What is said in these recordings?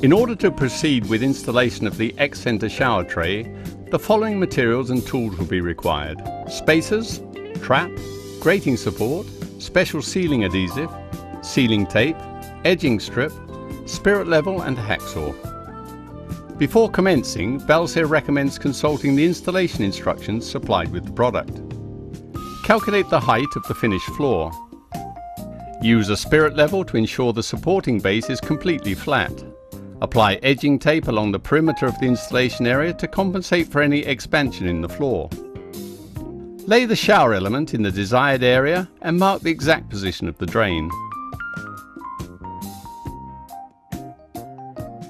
In order to proceed with installation of the X-CENTER shower tray, the following materials and tools will be required: spacers, trap, grating support, special sealing adhesive, sealing tape, edging strip, spirit level and hacksaw. Before commencing, Valsir recommends consulting the installation instructions supplied with the product. Calculate the height of the finished floor. Use a spirit level to ensure the supporting base is completely flat. Apply edging tape along the perimeter of the installation area to compensate for any expansion in the floor. Lay the shower element in the desired area and mark the exact position of the drain.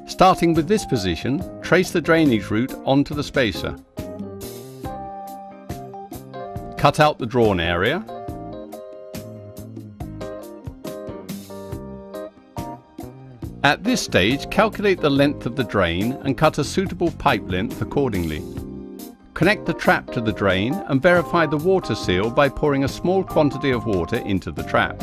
Starting with this position, trace the drainage route onto the spacer. Cut out the drawn area. At this stage, calculate the length of the drain and cut a suitable pipe length accordingly. Connect the trap to the drain and verify the water seal by pouring a small quantity of water into the trap.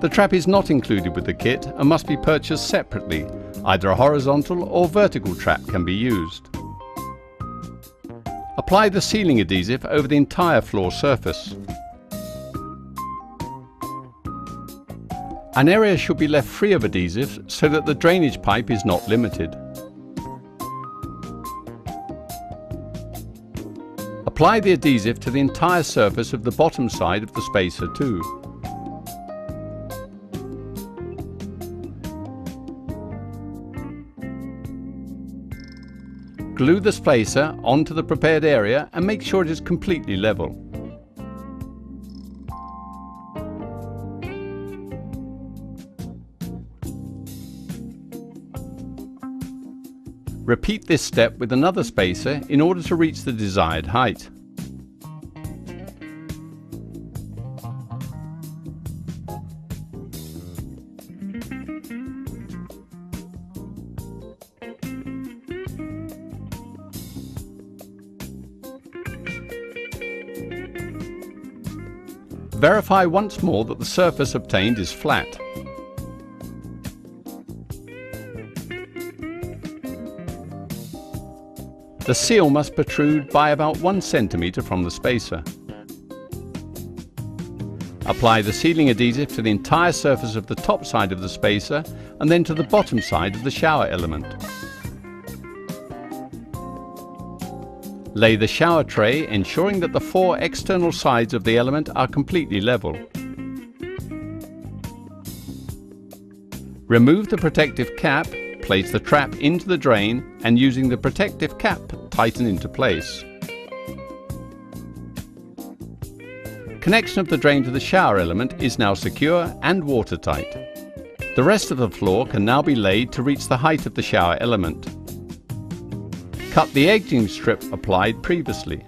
The trap is not included with the kit and must be purchased separately. Either a horizontal or vertical trap can be used. Apply the sealing adhesive over the entire floor surface. An area should be left free of adhesive so that the drainage pipe is not limited. Apply the adhesive to the entire surface of the bottom side of the spacer too. Glue the spacer onto the prepared area and make sure it is completely level. Repeat this step with another spacer in order to reach the desired height. Verify once more that the surface obtained is flat. The seal must protrude by about 1 centimeter from the spacer. Apply the sealing adhesive to the entire surface of the top side of the spacer and then to the bottom side of the shower element. Lay the shower tray, ensuring that the 4 external sides of the element are completely level. Remove the protective cap, place the trap into the drain and using the protective cap tighten into place. Connection of the drain to the shower element is now secure and watertight. The rest of the floor can now be laid to reach the height of the shower element. Cut the edging strip applied previously.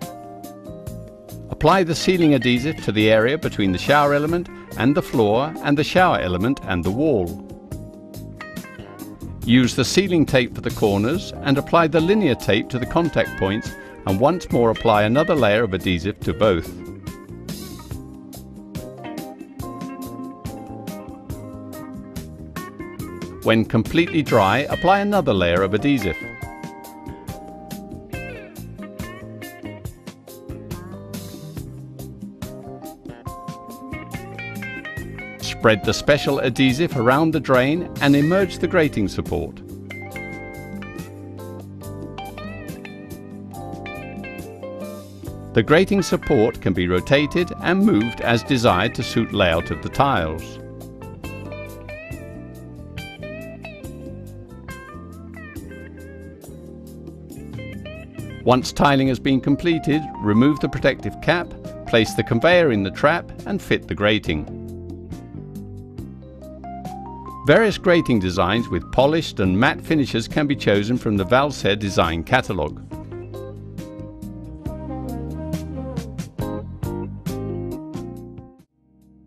Apply the sealing adhesive to the area between the shower element and the floor and the shower element and the wall. Use the sealing tape for the corners and apply the linear tape to the contact points and once more apply another layer of adhesive to both. When completely dry, apply another layer of adhesive. Spread the special adhesive around the drain and emerge the grating support. The grating support can be rotated and moved as desired to suit layout of the tiles. Once tiling has been completed, remove the protective cap, place the conveyor in the trap and fit the grating. Various grating designs with polished and matte finishes can be chosen from the Valsir Design catalogue.